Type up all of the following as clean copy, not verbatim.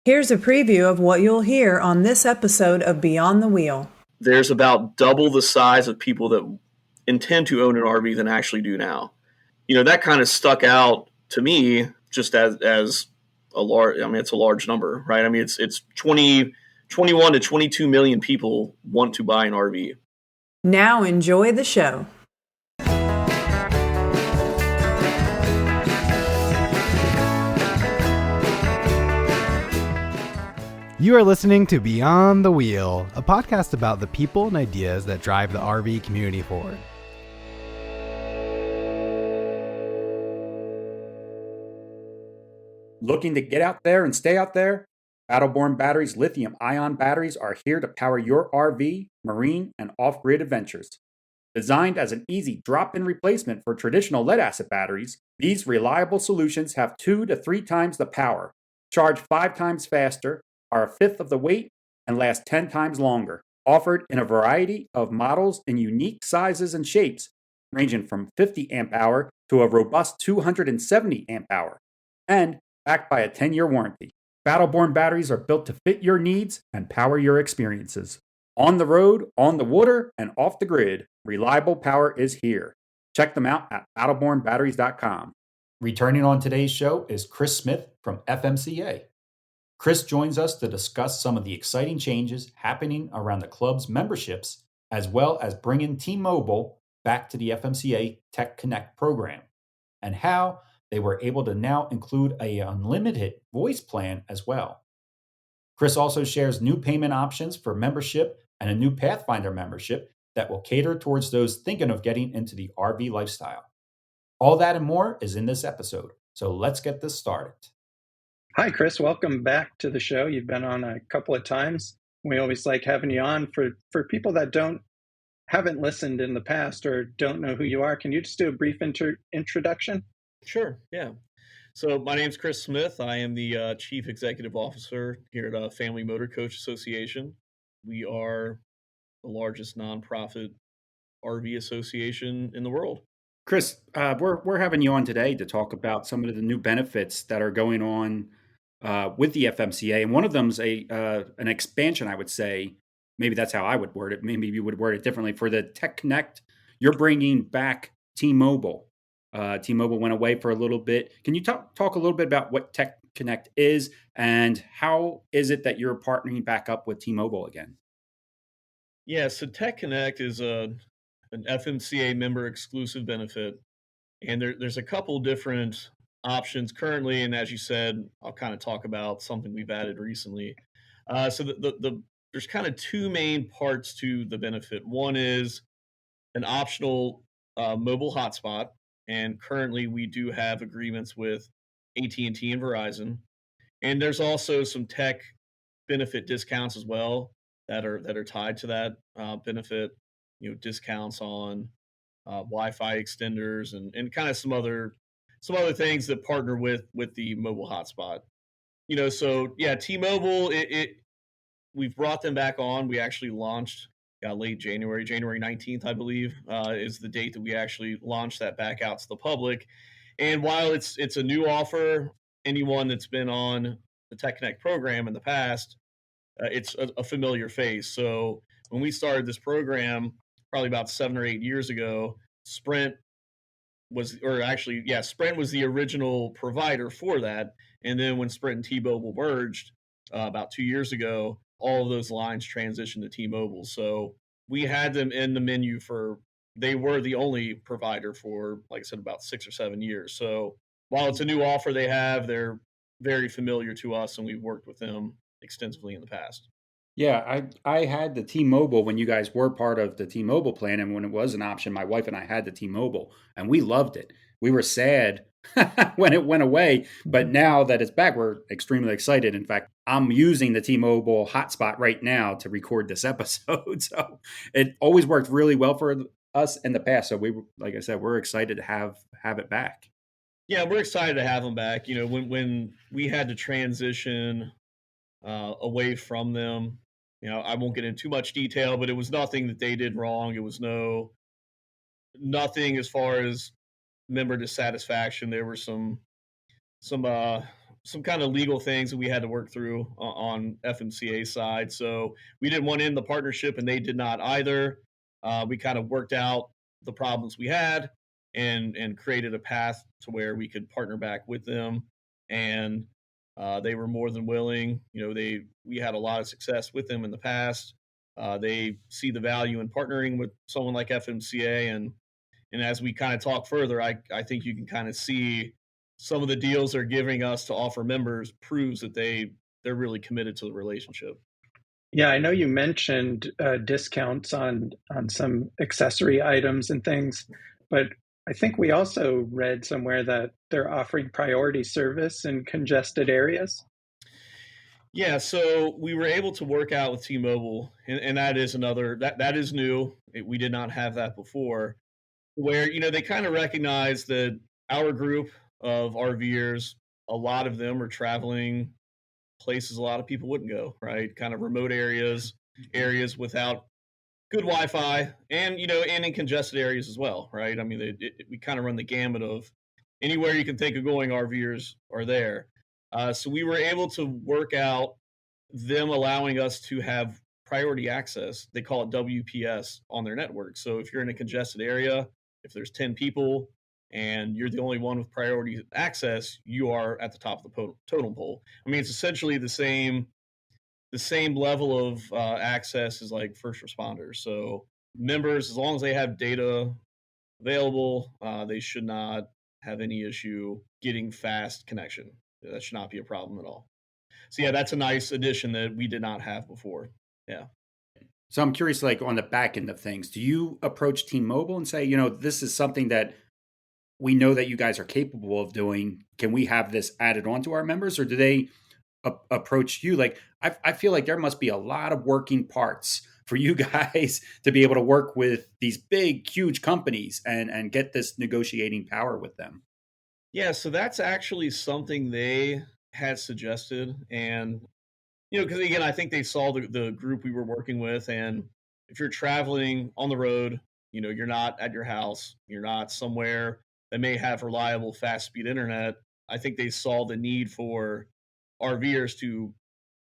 Here's a preview of what you'll hear on this episode of Beyond the Wheel. There's about double the size of people that intend to own an RV than actually do now. That kind of stuck out to me just as a large, it's a large number, right? It's 21 to 22 million people want to buy an RV. Now enjoy the show. You are listening to Beyond the Wheel, a podcast about the people and ideas that drive the RV community forward. Looking to get out there and stay out there? Battleborn Batteries lithium-ion batteries are here to power your RV, marine, and off-grid adventures. Designed as an easy drop-in replacement for traditional lead-acid batteries, these reliable solutions have 2 to 3 times the power, charge 5 times faster, are a fifth of the weight, and last 10 times longer. Offered in a variety of models in unique sizes and shapes, ranging from 50 amp hour to a robust 270 amp hour, and backed by a 10-year warranty. Battleborn batteries are built to fit your needs and power your experiences. On the road, on the water, and off the grid, reliable power is here. Check them out at battlebornbatteries.com. Returning on today's show is Chris Smith from FMCA. Chris joins us to discuss some of the exciting changes happening around the club's memberships, as well as bringing T-Mobile back to the FMCA Tech Connect program, and how they were able to now include an unlimited voice plan as well. Chris also shares new payment options for membership and a new Pathfinder membership that will cater towards those thinking of getting into the RV lifestyle. All that and more is in this episode, so let's get this started. Hi, Chris. Welcome back to the show. You've been on a couple of times. We always like having you on. For people that haven't listened in the past or don't know who you are, can you just do a brief introduction? Sure, yeah. So my name's Chris Smith. I am the Chief Executive Officer here at Family Motor Coach Association. We are the largest nonprofit RV association in the world. Chris, we're having you on today to talk about some of the new benefits that are going on with the FMCA, and one of them's an expansion, I would say. Maybe that's how I would word it. Maybe you would word it differently. For the Tech Connect, you're bringing back T-Mobile. T-Mobile went away for a little bit. Can you talk a little bit about what Tech Connect is, and how is it that you're partnering back up with T-Mobile again? Yeah, so Tech Connect is an FMCA member exclusive benefit, and there's a couple different options currently, and as you said, I'll kind of talk about something we've added recently. So there's kind of two main parts to the benefit. One is an optional mobile hotspot, and currently we do have agreements with AT&T and Verizon, and there's also some tech benefit discounts as well that are tied to that benefit. Discounts on Wi-Fi extenders and kind of some other things that partner with the mobile hotspot. So yeah, T-Mobile, we've brought them back on. We actually launched late January 19th, I believe, is the date that we actually launched that back out to the public. And while it's a new offer, anyone that's been on the Tech Connect program in the past, it's a familiar face. So when we started this program, probably about 7 or 8 years ago, Sprint was the original provider for that. And then when Sprint and T-Mobile merged about 2 years ago, all of those lines transitioned to T-Mobile. So we had them in the menu they were the only provider for, like I said, about 6 or 7 years. So while it's a new offer they're very familiar to us, and we've worked with them extensively in the past. Yeah, I had the T-Mobile when you guys were part of the T-Mobile plan, and when it was an option, my wife and I had the T-Mobile, and we loved it. We were sad when it went away, but now that it's back, we're extremely excited. In fact, I'm using the T-Mobile hotspot right now to record this episode, so it always worked really well for us in the past. So like I said, we're excited to have it back. Yeah, we're excited to have them back. When we had to transition away from them, I won't get into too much detail, but it was nothing that they did wrong. It was nothing as far as member dissatisfaction. There were some some kind of legal things that we had to work through on FMCA side. So we didn't want to end the partnership, and they did not either. We kind of worked out the problems we had and created a path to where we could partner back with them. And they were more than willing. We had a lot of success with them in the past. They see the value in partnering with someone like FMCA, and as we kind of talk further, I think you can kind of see some of the deals they're giving us to offer members proves that they're really committed to the relationship. Yeah, I know you mentioned discounts on some accessory items and things, but I think we also read somewhere that they're offering priority service in congested areas. Yeah, so we were able to work out with T-Mobile, and that is that is new. We did not have that before, where they kind of recognize that our group of RVers, a lot of them are traveling places a lot of people wouldn't go, right? Kind of remote areas without good Wi-Fi, and in congested areas as well, right? I mean, we kind of run the gamut of anywhere you can think of going. RVers are there, so we were able to work out them allowing us to have priority access. They call it WPS on their network. So if you're in a congested area, if there's 10 people and you're the only one with priority access, you are at the top of the totem pole. I mean, it's essentially the same level of access as like first responders. So members, as long as they have data available, they should not have any issue getting fast connection. That should not be a problem at all. So yeah, that's a nice addition that we did not have before. Yeah. So I'm curious, like on the back end of things, do you approach T-Mobile and say, this is something that we know that you guys are capable of doing. Can we have this added on to our members? Or do they approach you? Like, I feel like there must be a lot of working parts for you guys to be able to work with these big, huge companies and get this negotiating power with them. Yeah, so that's actually something they had suggested. And, because again, I think they saw the group we were working with. And if you're traveling on the road, you're not at your house, you're not somewhere that may have reliable fast speed internet. I think they saw the need for RVers to,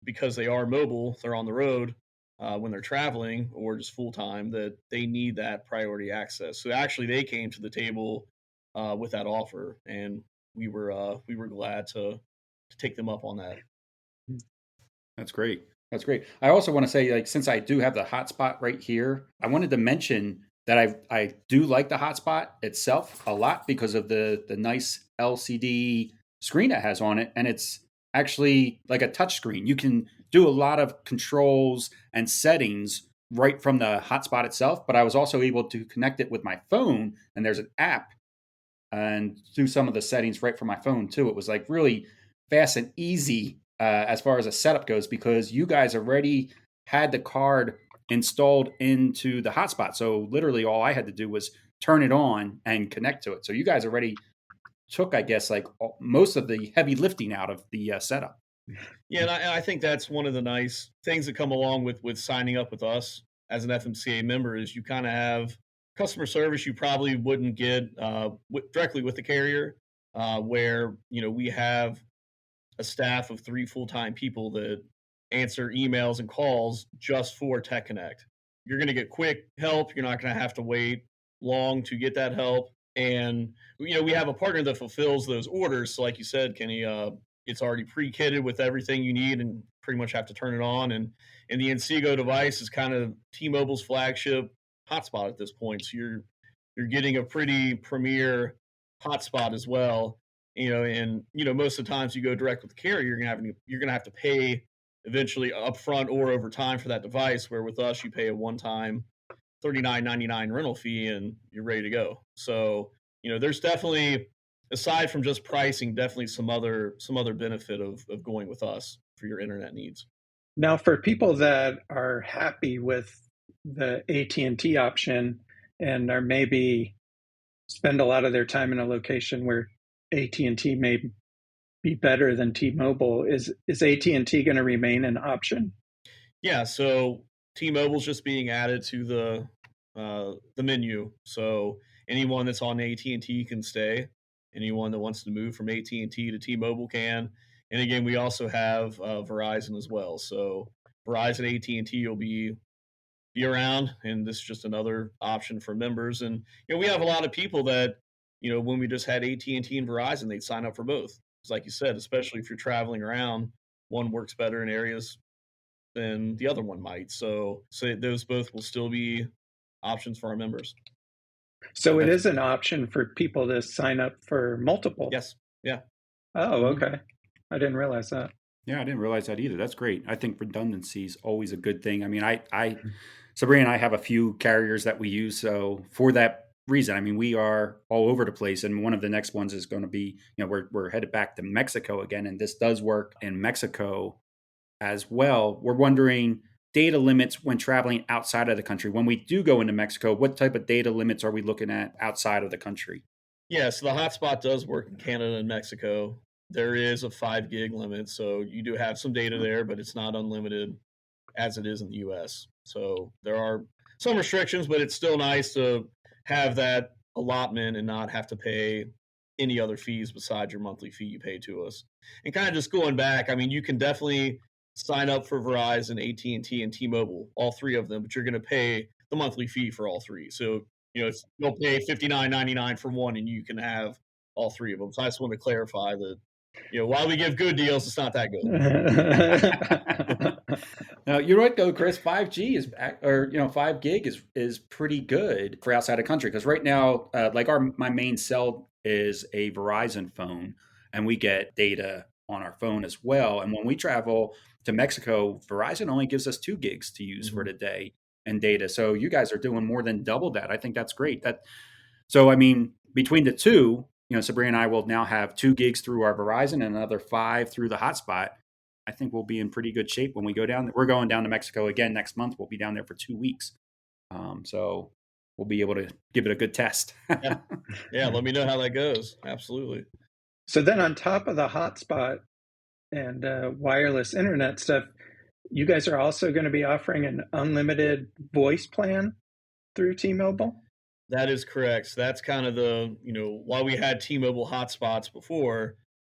because they are mobile, they're on the road when they're traveling or just full time, that they need that priority access. So actually, they came to the table with that offer, and we were glad to take them up on that. That's great. That's great. I also want to say, like, since I do have the hotspot right here, I wanted to mention that I do like the hotspot itself a lot because of the nice LCD screen it has on it, and it's actually like a touch screen. You can do a lot of controls and settings right from the hotspot itself, but I was also able to connect it with my phone, and there's an app and do some of the settings right from my phone too. It was like really fast and easy as far as a setup goes, because you guys already had the card installed into the hotspot. So literally all I had to do was turn it on and connect to it. So you guys already took, I guess, like most of the heavy lifting out of the setup. Yeah, and I think that's one of the nice things that come along with signing up with us as an FMCA member is you kind of have customer service you probably wouldn't get directly with the carrier, where we have a staff of 3 full-time people that answer emails and calls just for Tech Connect. You're going to get quick help. You're not going to have to wait long to get that help. And we have a partner that fulfills those orders. So like you said, Kenny, it's already pre-kitted with everything you need and pretty much have to turn it on. And the Encego device is kind of T-Mobile's flagship hotspot at this point. So you're getting a pretty premier hotspot as well. And most of the times you go direct with the carrier, you're gonna have to pay eventually upfront or over time for that device. Where with us, you pay a one-time $39.99 rental fee and you're ready to go. So there's definitely, aside from just pricing, definitely some other benefit of going with us for your internet needs. Now, for people that are happy with the AT&T option and are maybe spend a lot of their time in a location where AT&T may be better than T-Mobile, is AT&T going to remain an option? Yeah, so T-Mobile's just being added to the menu. So anyone that's on AT&T can stay. Anyone that wants to move from AT&T to T-Mobile can. And again, we also have Verizon as well. So Verizon, AT&T will be around, and this is just another option for members. And we have a lot of people that when we just had AT&T and Verizon, they'd sign up for both. It's like you said, especially if you're traveling around, one works better in areas than the other one might. So those both will still be options for our members. So it is an option for people to sign up for multiple. Yes. Yeah. Oh, okay. I didn't realize that. Yeah, I didn't realize that either. That's great. I think redundancy is always a good thing. I mean, Sabrina and I have a few carriers that we use. So for that reason, I mean, we are all over the place. And one of the next ones is going to be, we're headed back to Mexico again. And this does work in Mexico as well. We're wondering data limits when traveling outside of the country. When we do go into Mexico, what type of data limits are we looking at outside of the country? Yeah, so the hotspot does work in Canada and Mexico. There is a 5 gig limit, so you do have some data there, but it's not unlimited as it is in the US. So there are some restrictions, but it's still nice to have that allotment and not have to pay any other fees besides your monthly fee you pay to us. And kind of just going back, I mean, you can definitely sign up for Verizon, AT&T, and T-Mobile, all three of them, but you're going to pay the monthly fee for all three. So, you'll pay $59.99 for one, and you can have all three of them. So I just want to clarify that, while we give good deals, it's not that good. Now, you're right though, Chris. 5G is, 5 gig is pretty good for outside the country, because right now, like my main cell is a Verizon phone, and we get data on our phone as well. And when we travel to Mexico, Verizon only gives us 2 gigs to use for the day and data. So you guys are doing more than double that. I think that's great. So I mean, between the two, Sabrina and I will now have 2 gigs through our Verizon and another 5 through the hotspot. I think we'll be in pretty good shape when we go down. We're going down to Mexico again next month. We'll be down there for 2 weeks. So we'll be able to give it a good test. Yeah, let me know how that goes. Absolutely. So then on top of the hotspot and wireless internet stuff, you guys are also going to be offering an unlimited voice plan through T-Mobile? That is correct. So that's kind of the, while we had T-Mobile hotspots before,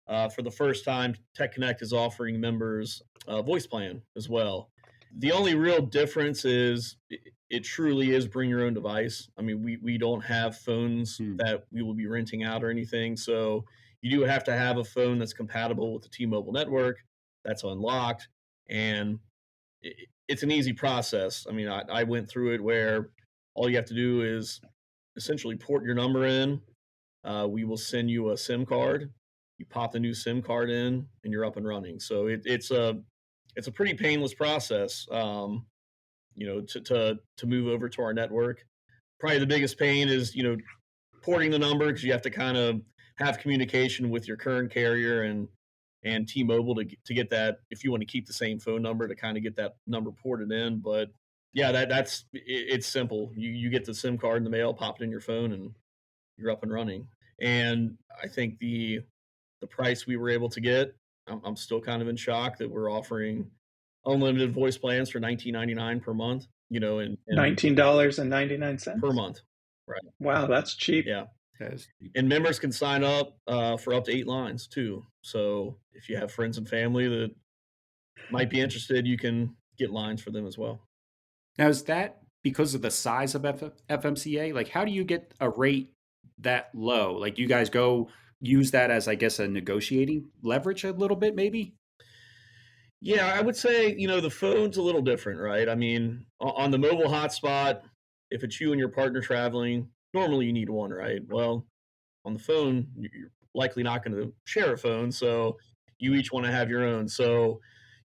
for the first time, Tech Connect is offering members a voice plan as well. The only real difference is it truly is bring your own device. I mean, we don't have phones that we will be renting out or anything. So you do have to have a phone that's compatible with the T-Mobile network, that's unlocked, and it's an easy process. I mean, I went through it where all you have to do is essentially port your number in. We will send you a SIM card. You pop the new SIM card in, and you're up and running. So it's a pretty painless process. To move over to our network. Probably the biggest pain is porting the number, because you have to kind of have communication with your current carrier and T-Mobile to get that, if you want to keep the same phone number, to kind of get that number ported in. But yeah, it's simple. You get the SIM card in the mail, pop it in your phone, and you're up and running. And I think the price we were able to get, I'm still kind of in shock that we're offering unlimited voice plans for $19.99 per month. And $19.99 per month. Right. Wow, that's cheap. Yeah. And members can sign up for up to 8 lines too. So if you have friends and family that might be interested, you can get lines for them as well. Now, is that because of the size of FMCA? Like, how do you get a rate that low? Like, you guys go use that as, I guess, a negotiating leverage a little bit, maybe? Yeah, I would say, the phone's a little different, right? I mean, on the mobile hotspot, if it's you and your partner traveling, normally you need one, right? Well, on the phone, you're likely not going to share a phone, so you each want to have your own. So,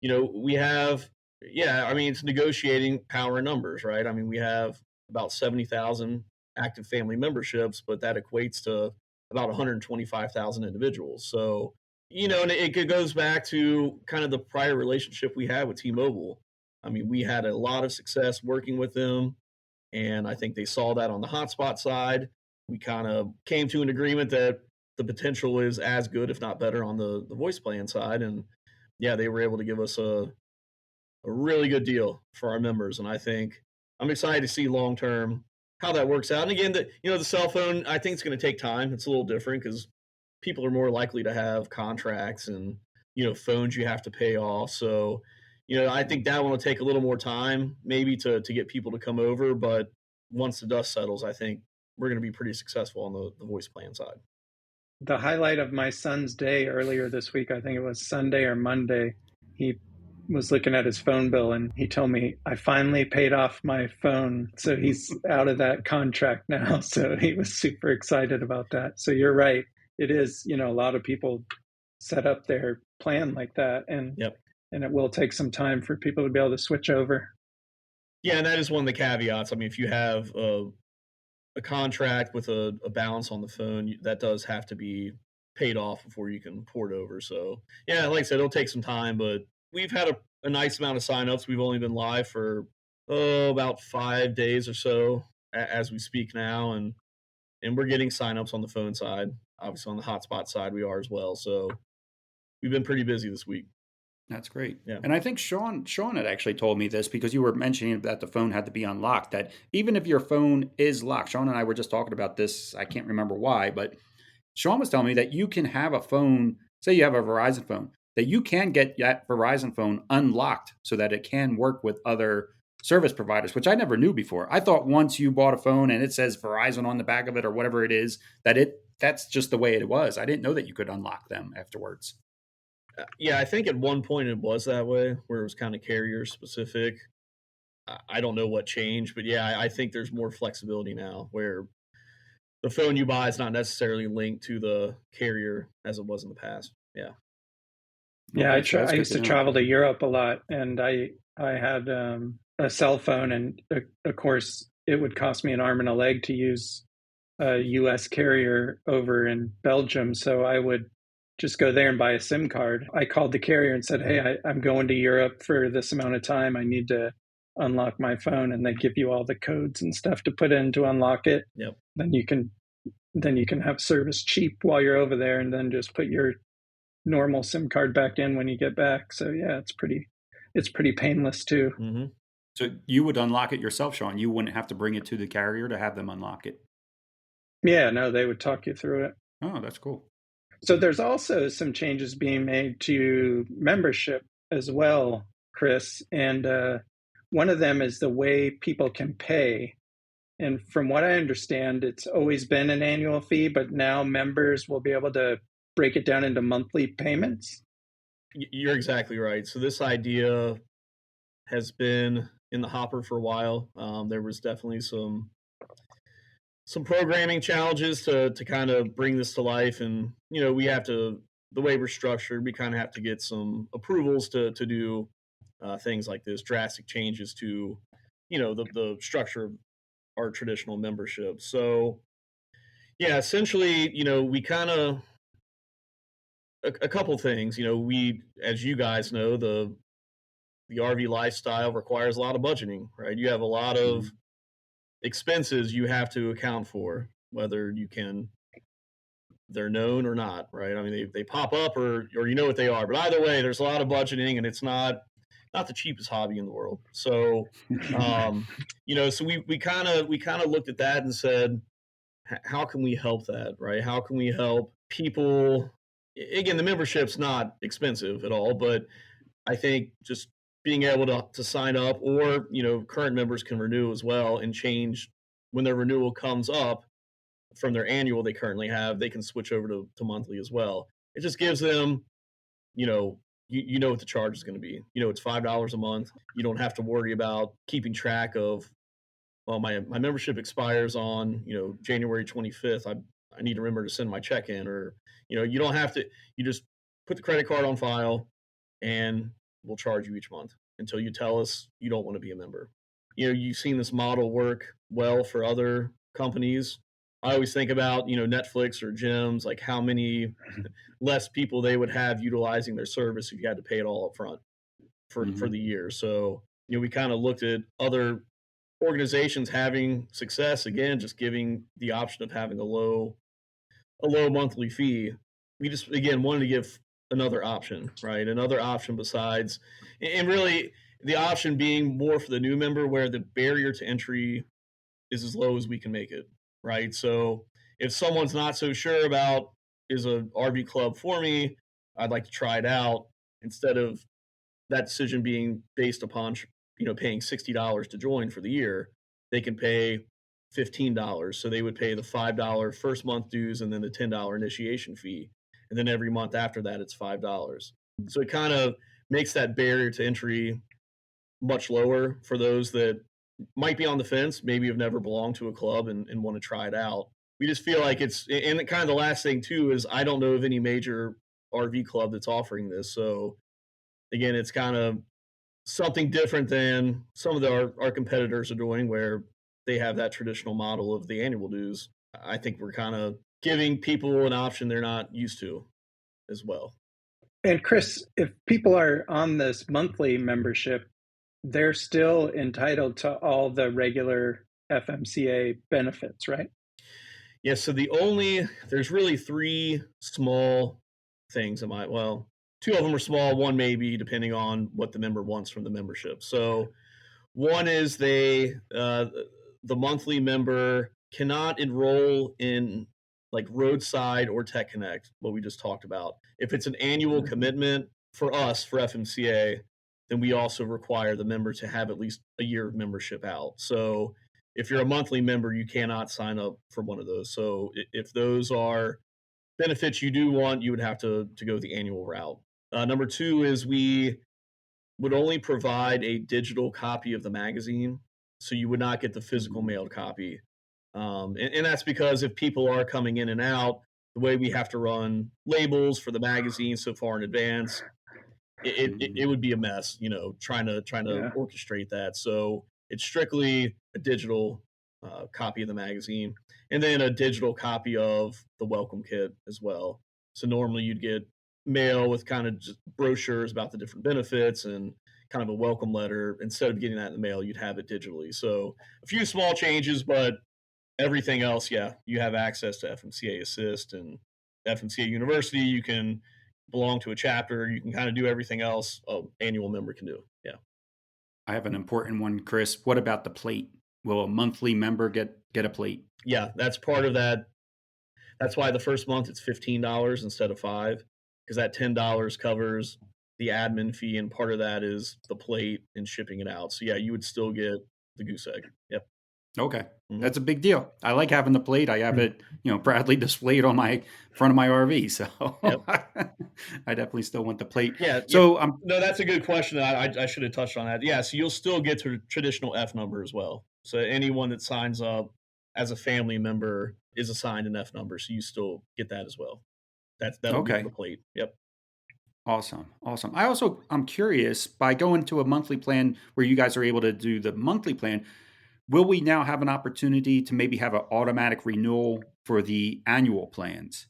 we have, it's negotiating power and numbers, right? I mean, we have about 70,000 active family memberships, but that equates to about 125,000 individuals. So, and it goes back to kind of the prior relationship we had with T-Mobile. I mean, we had a lot of success working with them, and I think they saw that on the hotspot side. We kind of came to an agreement that the potential is as good, if not better, on the voice plan side. And yeah, they were able to give us a really good deal for our members. And I think I'm excited to see long-term how that works out. And again, the cell phone, I think it's going to take time. It's a little different because people are more likely to have contracts and phones you have to pay off. So, I think that one will take a little more time maybe to get people to come over. But once the dust settles, I think we're going to be pretty successful on the voice plan side. The highlight of my son's day earlier this week, I think it was Sunday or Monday, he was looking at his phone bill and he told me, I finally paid off my phone. So he's out of that contract now. So he was super excited about that. So you're right. It is, a lot of people set up their plan like that. And it will take some time for people to be able to switch over. Yeah, and that is one of the caveats. I mean, if you have a contract with a balance on the phone, that does have to be paid off before you can port over. So, yeah, like I said, it'll take some time, but we've had a nice amount of signups. We've only been live for about 5 days or so as we speak now, and we're getting signups on the phone side. Obviously, on the hotspot side, we are as well. So, we've been pretty busy this week. That's great. Yeah. And I think Sean had actually told me this because you were mentioning that the phone had to be unlocked, that even if your phone is locked, Sean and I were just talking about this, I can't remember why, but Sean was telling me that you can have a phone, say you have a Verizon phone, that you can get that Verizon phone unlocked so that it can work with other service providers, which I never knew before. I thought once you bought a phone and it says Verizon on the back of it or whatever it is, that's just the way it was. I didn't know that you could unlock them afterwards. Yeah, I think at one point it was that way, where it was kind of carrier specific. I don't know what changed, but yeah, I think there's more flexibility now where the phone you buy is not necessarily linked to the carrier as it was in the past. Yeah. Yeah, I used to travel to Europe a lot, and I had a cell phone, and of course it would cost me an arm and a leg to use a U.S. carrier over in Belgium, so I would just go there and buy a SIM card. I called the carrier and said, hey, I'm going to Europe for this amount of time. I need to unlock my phone. And they give you all the codes and stuff to put in to unlock it. Yep. Then you can have service cheap while you're over there, and then just put your normal SIM card back in when you get back. So yeah, it's pretty painless too. Mm-hmm. So you would unlock it yourself, Sean? You wouldn't have to bring it to the carrier to have them unlock it? Yeah, no, they would talk you through it. Oh, that's cool. So there's also some changes being made to membership as well, Chris. And one of them is the way people can pay. And from what I understand, it's always been an annual fee, but now members will be able to break it down into monthly payments. You're exactly right. So this idea has been in the hopper for a while. There was definitely some programming challenges to kind of bring this to life. And, we have to, the way we're structured, we kind of have to get some approvals to do things like this, drastic changes to, the structure of our traditional membership. So, yeah, essentially, we kind of, a couple things, we, as you guys know, the RV lifestyle requires a lot of budgeting, right? You have a lot of expenses you have to account for, whether they're known or not, right? I mean, they pop up or you know what they are, but either way, there's a lot of budgeting, and it's not the cheapest hobby in the world. So, so we kind of looked at that and said, how can we help that, right? How can we help people? Again, the membership's not expensive at all, but I think just being able to sign up, or, current members can renew as well and change when their renewal comes up from their annual they currently have, they can switch over to monthly as well. It just gives them, you know what the charge is going to be. It's $5 a month. You don't have to worry about keeping track of, well, my membership expires on, January 25th. I need to remember to send my check in, or, you don't have to, you just put the credit card on file and we'll charge you each month until you tell us you don't want to be a member. You've seen this model work well for other companies. I always think about, Netflix or gyms, like how many less people they would have utilizing their service if you had to pay it all up front for the year. So, we kind of looked at other organizations having success, again, just giving the option of having a low monthly fee. We just, again, wanted to give another option, right? Another option besides, and really the option being more for the new member, where the barrier to entry is as low as we can make it, right? So if someone's not so sure about, is a RV club for me, I'd like to try it out, instead of that decision being based upon, paying $60 to join for the year, they can pay $15. So they would pay the $5 first month dues and then the $10 initiation fee. And then every month after that, it's $5. So it kind of makes that barrier to entry much lower for those that might be on the fence, maybe have never belonged to a club and want to try it out. We just feel like it's, and kind of the last thing too is I don't know of any major RV club that's offering this. So again, it's kind of something different than some of our competitors are doing, where they have that traditional model of the annual dues. I think we're kind of giving people an option they're not used to as well. And Chris, if people are on this monthly membership, they're still entitled to all the regular FMCA benefits, right? Yeah, so there's really three small things. Two of them are small, one maybe, depending on what the member wants from the membership. So one is the monthly member cannot enroll in like roadside or Tech Connect, what we just talked about. If it's an annual commitment for us, for FMCA, then we also require the member to have at least a year of membership out. So if you're a monthly member, you cannot sign up for one of those. So if those are benefits you do want, you would have to go the annual route. Number two is we would only provide a digital copy of the magazine, so you would not get the physical mailed copy. And that's because if people are coming in and out, the way we have to run labels for the magazine so far in advance, it would be a mess, trying to orchestrate that. So it's strictly a digital copy of the magazine, and then a digital copy of the welcome kit as well. So normally you'd get mail with kind of just brochures about the different benefits and kind of a welcome letter. Instead of getting that in the mail, you'd have it digitally. So a few small changes, but everything else, yeah, you have access to FMCA Assist and FMCA University. You can belong to a chapter. You can kind of do everything else an annual member can do. Yeah. I have an important one, Chris. What about the plate? Will a monthly member get a plate? Yeah, that's part of that. That's why the first month it's $15 instead of $5, because that $10 covers the admin fee, and part of that is the plate and shipping it out. So yeah, you would still get the goose egg. Yep. Okay. That's a big deal. I like having the plate. I have it, proudly displayed on my front of my RV. So I definitely still want the plate. Yeah. So no, that's a good question. I should have touched on that. Yeah. So you'll still get to traditional F number as well. So anyone that signs up as a family member is assigned an F number. So you still get that as well. That'll be on the plate. Yep. Awesome. I'm curious, by going to a monthly plan where you guys are able to do the monthly plan, will we now have an opportunity to maybe have an automatic renewal for the annual plans?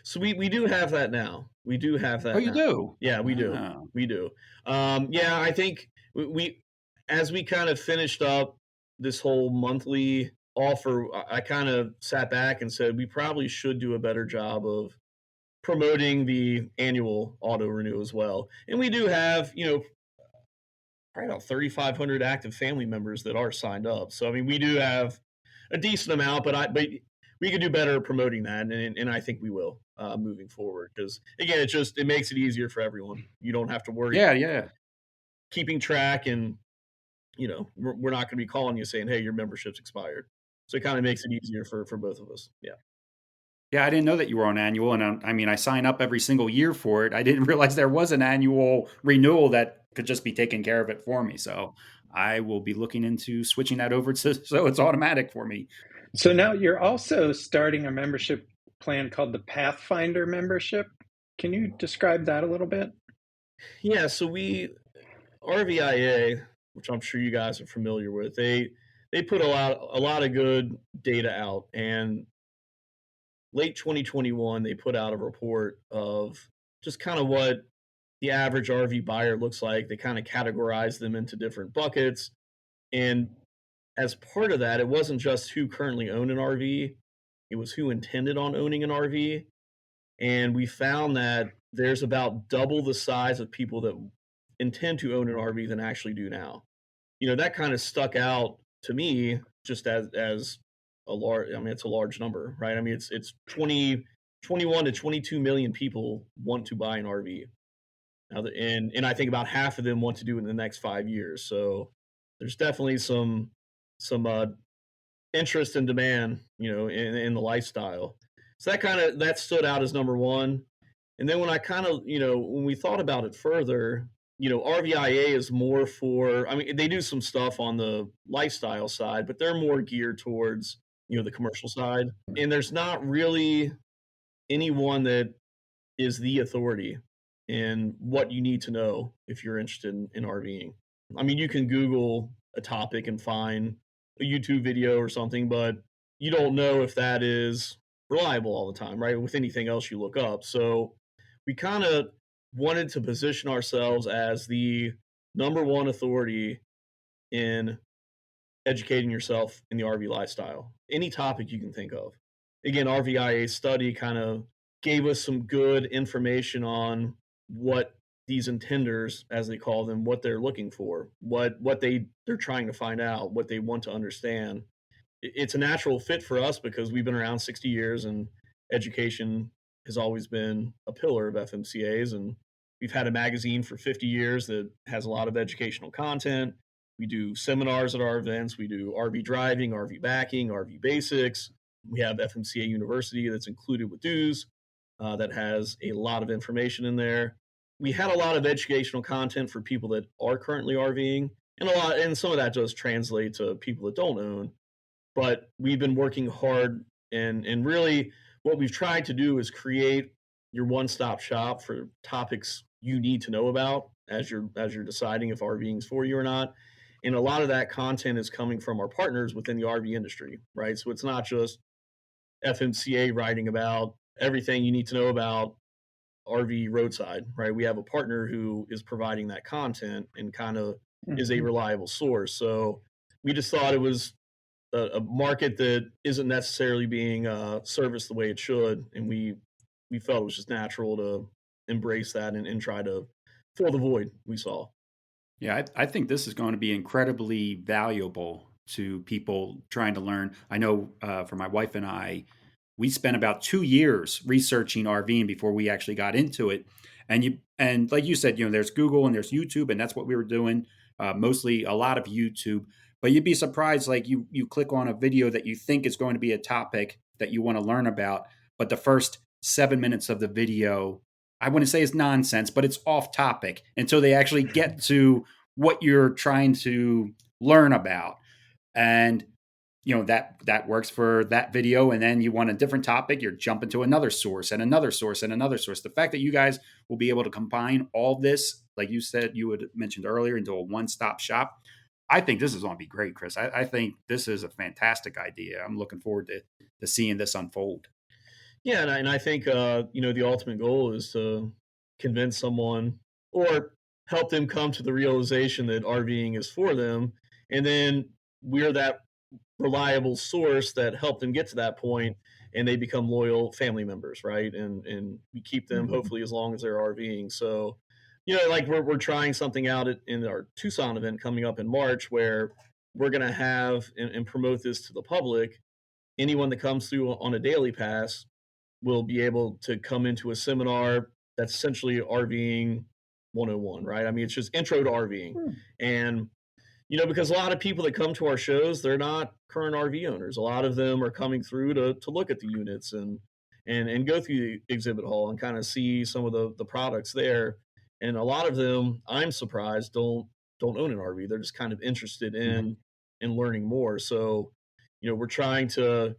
So we do have that now. We do have that. Oh, you do? Yeah, we do. We do. Yeah, I think we as we kind of finished up this whole monthly offer, I kind of sat back and said we probably should do a better job of promoting the annual auto renew as well. And we do have, probably about 3,500 active family members that are signed up. So I mean, we do have a decent amount, but we could do better promoting that, and I think we will moving forward, because again, it makes it easier for everyone. You don't have to worry. Yeah. Keeping track, and we're not going to be calling you saying, "Hey, your membership's expired." So it kind of makes it easier for both of us. Yeah. Yeah, I didn't know that you were on annual, and I sign up every single year for it. I didn't realize there was an annual renewal that could just be taking care of it for me. So I will be looking into switching that over so it's automatic for me. So now you're also starting a membership plan called the Pathfinder membership. Can you describe that a little bit? Yeah, so RVIA, which I'm sure you guys are familiar with, they put a lot of good data out, and late 2021 they put out a report of just kind of what the average RV buyer looks like. They kind of categorize them into different buckets, and as part of that, it wasn't just who currently owned an RV, it was who intended on owning an RV. And we found that there's about double the size of people that intend to own an RV than actually do now. That kind of stuck out to me just as a large, it's a large number, right? I mean, it's 20 21 to 22 million people want to buy an RV. Now, and I think about half of them want to do it in the next 5 years. So there's definitely some interest and demand, in the lifestyle. So that stood out as number one. And then when I when we thought about it further, RVIA is more for, I mean, they do some stuff on the lifestyle side, but they're more geared towards, the commercial side. And there's not really anyone that is the authority in what you need to know if you're interested in RVing. I mean, you can Google a topic and find a YouTube video or something, but you don't know if that is reliable all the time, right? With anything else you look up. So we kind of wanted to position ourselves as the number one authority in educating yourself in the RV lifestyle. Any topic you can think of. Again, RVIA study kind of gave us some good information on what these intenders, as they call them, what they're looking for, what they're trying to find out, what they want to understand. It's a natural fit for us because we've been around 60 years and education has always been a pillar of FMCA's, and we've had a magazine for 50 years that has a lot of educational content. We do seminars at our events. We do RV driving, RV backing, RV basics. We have FMCA University that's included with dues that has a lot of information in there. We had a lot of educational content for people that are currently RVing, and some of that does translate to people that don't own. But we've been working hard, and really what we've tried to do is create your one-stop shop for topics you need to know about as you're deciding if RVing is for you or not. And a lot of that content is coming from our partners within the RV industry, right? So it's not just FMCA writing about everything you need to know about RV roadside, right? We have a partner who is providing that content and kind of is a reliable source. So we just thought it was a market that isn't necessarily being serviced the way it should, and we felt it was just natural to embrace that and try to fill the void we saw. Yeah, I think this is going to be incredibly valuable to people trying to learn. I know for my wife and I, we spent about 2 years researching RVing before we actually got into it. And like you said, there's Google and there's YouTube, and that's what we were doing. Mostly a lot of YouTube. But you'd be surprised, like you click on a video that you think is going to be a topic that you want to learn about, but the first 7 minutes of the video, I wouldn't say it's nonsense, but it's off topic until they actually get to what you're trying to learn about. And that works for that video. And then you want a different topic, you're jumping to another source and another source and another source. The fact that you guys will be able to combine all this, like you said, you had mentioned earlier, into a one-stop shop, I think this is going to be great, Chris. I think this is a fantastic idea. I'm looking forward to seeing this unfold. Yeah, and I think the ultimate goal is to convince someone or help them come to the realization that RVing is for them, and then we're that reliable source that helped them get to that point, and they become loyal family members, right? And we keep them hopefully as long as they're RVing. So, like we're trying something out in our Tucson event coming up in March, where we're going to have and promote this to the public. Anyone that comes through on a daily pass will be able to come into a seminar that's essentially RVing 101, right? I mean, it's just intro to RVing. And, because a lot of people that come to our shows, they're not current RV owners. A lot of them are coming through to look at the units and go through the exhibit hall and kind of see some of the products there. And a lot of them, I'm surprised, don't own an RV. They're just kind of interested in learning more. So, we're trying to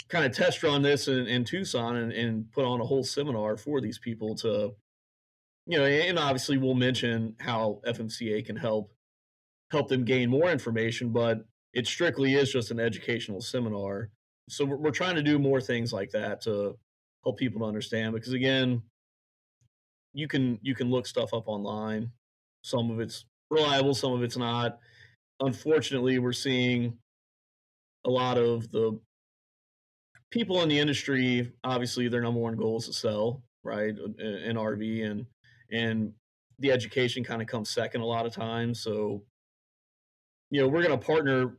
kind of test run this in Tucson and put on a whole seminar for these people to, and obviously we'll mention how FMCA can help them gain more information, but it strictly is just an educational seminar. So we're trying to do more things like that to help people to understand, because again, you can look stuff up online. Some of it's reliable, some of it's not. Unfortunately, we're seeing a lot of the people in the industry, obviously their number one goal is to sell, right? An RV, and the education kind of comes second a lot of times. So, we're going to partner,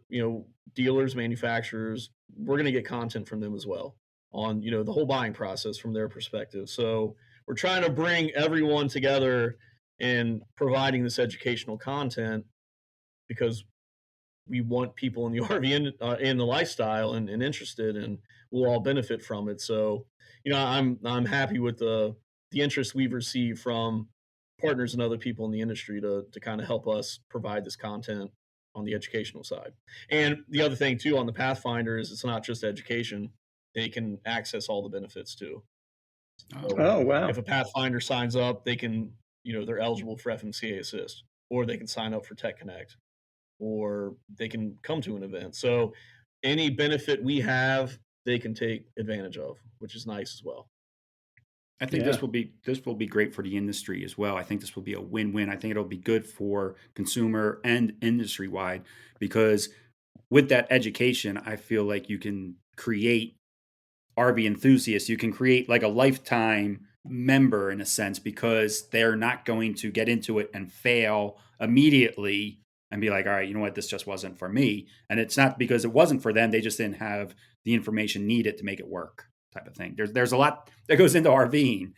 dealers, manufacturers, we're going to get content from them as well. on, the whole buying process from their perspective. So we're trying to bring everyone together and providing this educational content because we want people in the RV in the lifestyle and interested, and we'll all benefit from it. So, I'm happy with the interest we've received from partners and other people in the industry to kind of help us provide this content on the educational side. And the other thing too on the Pathfinder is it's not just education; they can access all the benefits too. So Oh, wow. if a Pathfinder signs up, they can, they're eligible for FMCA Assist, or they can sign up for Tech Connect, or they can come to an event. So any benefit we have, they can take advantage of, which is nice as well. I think Yeah. this will be great for the industry as well. I think this will be a win-win. I think it'll be good for consumer and industry wide, because with that education, I feel like you can create RV enthusiasts. You can create like a lifetime member in a sense, because they're not going to get into it and fail immediately and be like, all right, you know what, this just wasn't for me. And it's not because it wasn't for them. They just didn't have the information needed to make it work, type of thing. There's a lot that goes into RVing.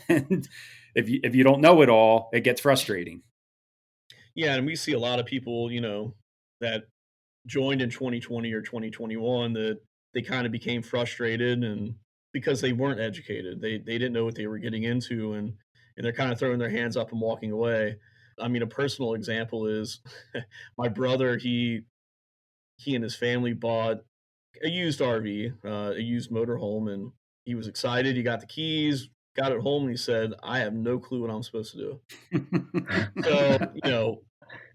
And if you don't know it all, it gets frustrating. Yeah, and we see a lot of people, that joined in 2020 or 2021 that they kind of became frustrated, and because they weren't educated, they didn't know what they were getting into, and they're kind of throwing their hands up and walking away. I mean, a personal example is my brother. He and his family bought a used RV, a used motorhome, and he was excited. He got the keys, got it home, and he said, "I have no clue what I'm supposed to do." So,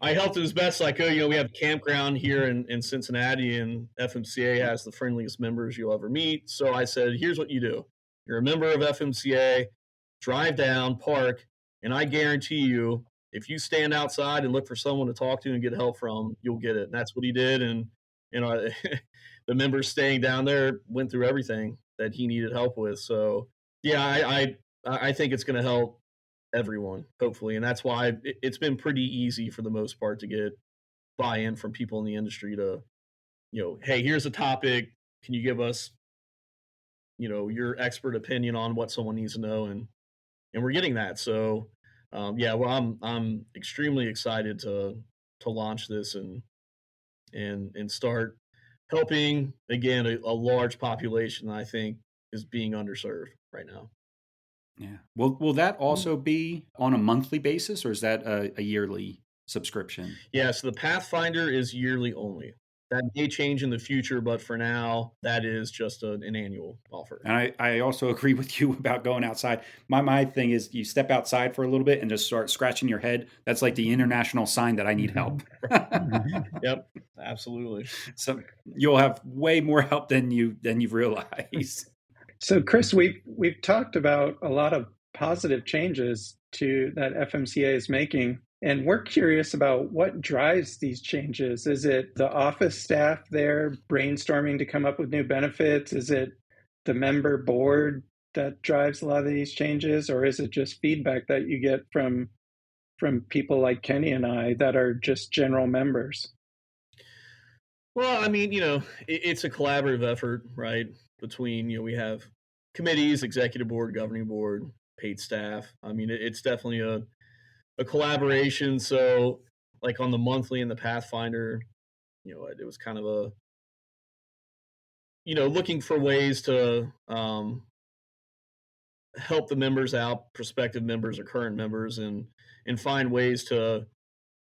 I helped him as best I could. We have a campground here in Cincinnati, and FMCA has the friendliest members you'll ever meet. So I said, here's what you do. You're a member of FMCA, drive down, park, and I guarantee you, if you stand outside and look for someone to talk to and get help from, you'll get it. And that's what he did. And, the members staying down there went through everything that he needed help with. So, yeah, I think it's going to help everyone, hopefully. And that's why it's been pretty easy for the most part to get buy-in from people in the industry to, hey, here's a topic. Can you give us, your expert opinion on what someone needs to know? And we're getting that. So, yeah, well, I'm extremely excited to launch this and start helping, again, a large population that I think is being underserved right now. Yeah. Will that also be on a monthly basis, or is that a yearly subscription? Yeah, so the Pathfinder is yearly only. That may change in the future, but for now, that is just an annual offer. And I also agree with you about going outside. My thing is, you step outside for a little bit and just start scratching your head. That's like the international sign that I need help. Yep, absolutely. So you'll have way more help than you've realized. So, Chris, we've talked about a lot of positive changes to that FMCA is making, and we're curious about what drives these changes. Is it the office staff there brainstorming to come up with new benefits? Is it the member board that drives a lot of these changes, or is it just feedback that you get from people like Kenny and I that are just general members? Well, I mean, it's a collaborative effort, right? Between, we have committees, executive board, governing board, paid staff. I mean, it's definitely a collaboration. So, like on the monthly and the Pathfinder, it was kind of looking for ways to help the members out, prospective members or current members, and find ways to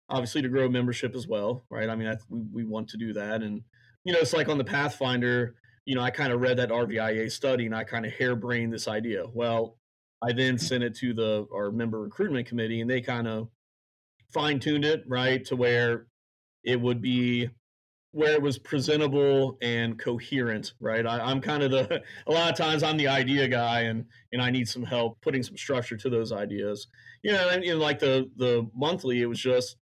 obviously to grow membership as well, right? I mean, we want to do that, and it's like on the Pathfinder. I kind of read that RVIA study and I kind of harebrained this idea. Well, I then sent it to our member recruitment committee, and they kind of fine tuned it, right, to where it would be where it was presentable and coherent, right? I'm kind of a lot of times I'm the idea guy, and I need some help putting some structure to those ideas. And like the monthly, it was just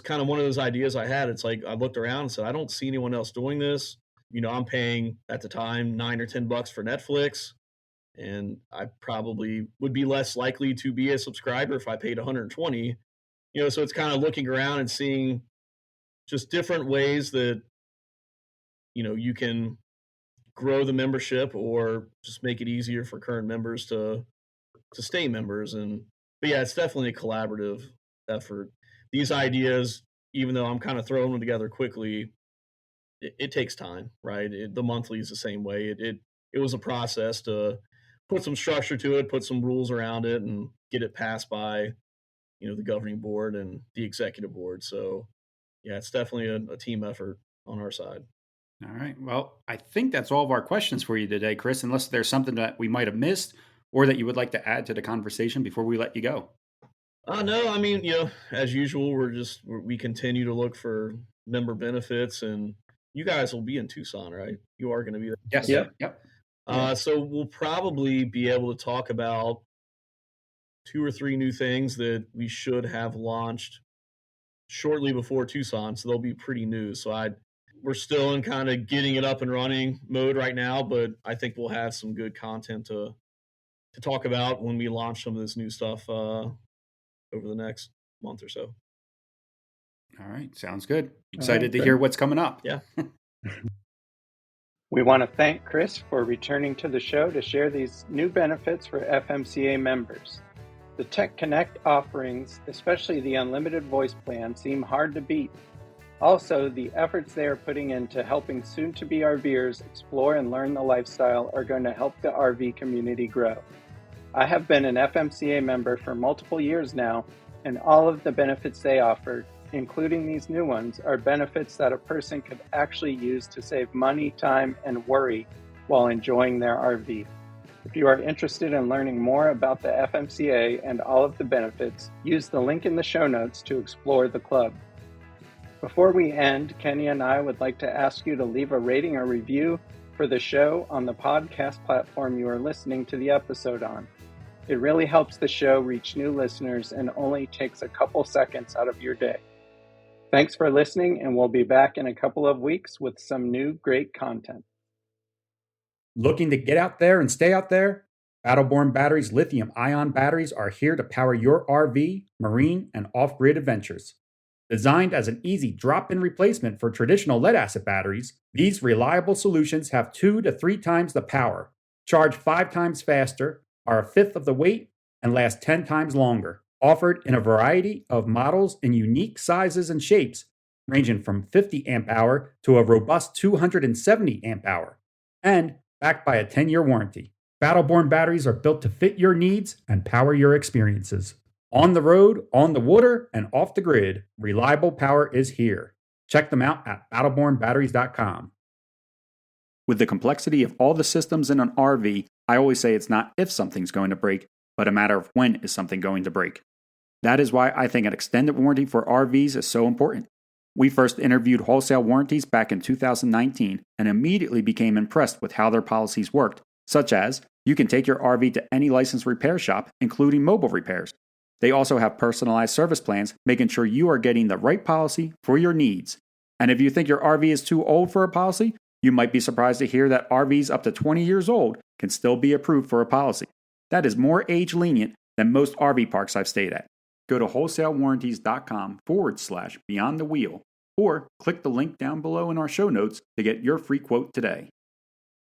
kind of one of those ideas I had. It's like I looked around and said, I don't see anyone else doing this. I'm paying at the time $9 or $10 for Netflix, and I probably would be less likely to be a subscriber if I paid 120. So it's kind of looking around and seeing just different ways that you can grow the membership or just make it easier for current members to stay members. But yeah, it's definitely a collaborative effort. These ideas, even though I'm kind of throwing them together quickly, it takes time, right? The monthly is the same way. It was a process to put some structure to it, put some rules around it, and get it passed by, the governing board and the executive board. So yeah, it's definitely a team effort on our side. All right. Well, I think that's all of our questions for you today, Chris, unless there's something that we might have missed or that you would like to add to the conversation before we let you go. No, I mean, as usual, we continue to look for member benefits, and you guys will be in Tucson, right? You are going to be there. Yes. Yep. So we'll probably be able to talk about 2 or 3 new things that we should have launched shortly before Tucson. So they'll be pretty new. So we're still in kind of getting it up and running mode right now, but I think we'll have some good content to talk about when we launch some of this new stuff over the next month or so. All right. Sounds good. Excited to hear what's coming up. Yeah. We want to thank Chris for returning to the show to share these new benefits for FMCA members. The Tech Connect offerings, especially the unlimited voice plan, seem hard to beat. Also, the efforts they are putting into helping soon-to-be RVers explore and learn the lifestyle are going to help the RV community grow. I have been an FMCA member for multiple years now, and all of the benefits they offer, including these new ones, are benefits that a person could actually use to save money, time, and worry while enjoying their RV. If you are interested in learning more about the FMCA and all of the benefits, use the link in the show notes to explore the club. Before we end, Kenny and I would like to ask you to leave a rating or review for the show on the podcast platform you are listening to the episode on. It really helps the show reach new listeners and only takes a couple seconds out of your day. Thanks for listening, and we'll be back in a couple of weeks with some new great content. Looking to get out there and stay out there? Battleborn Batteries lithium-ion batteries are here to power your RV, marine, and off-grid adventures. Designed as an easy drop-in replacement for traditional lead-acid batteries, these reliable solutions have 2 to 3 times the power, charge 5 times faster, are a fifth of the weight, and last 10 times longer. Offered in a variety of models in unique sizes and shapes, ranging from 50 amp hour to a robust 270 amp hour. And backed by a 10-year warranty. Battleborn batteries are built to fit your needs and power your experiences. On the road, on the water, and off the grid, reliable power is here. Check them out at battlebornbatteries.com. With the complexity of all the systems in an RV, I always say it's not if something's going to break, but a matter of when is something going to break. That is why I think an extended warranty for RVs is so important. We first interviewed Wholesale Warranties back in 2019 and immediately became impressed with how their policies worked, such as you can take your RV to any licensed repair shop, including mobile repairs. They also have personalized service plans, making sure you are getting the right policy for your needs. And if you think your RV is too old for a policy, you might be surprised to hear that RVs up to 20 years old can still be approved for a policy. That is more age lenient than most RV parks I've stayed at. Go to wholesalewarranties.com/beyond the wheel or click the link down below in our show notes to get your free quote today.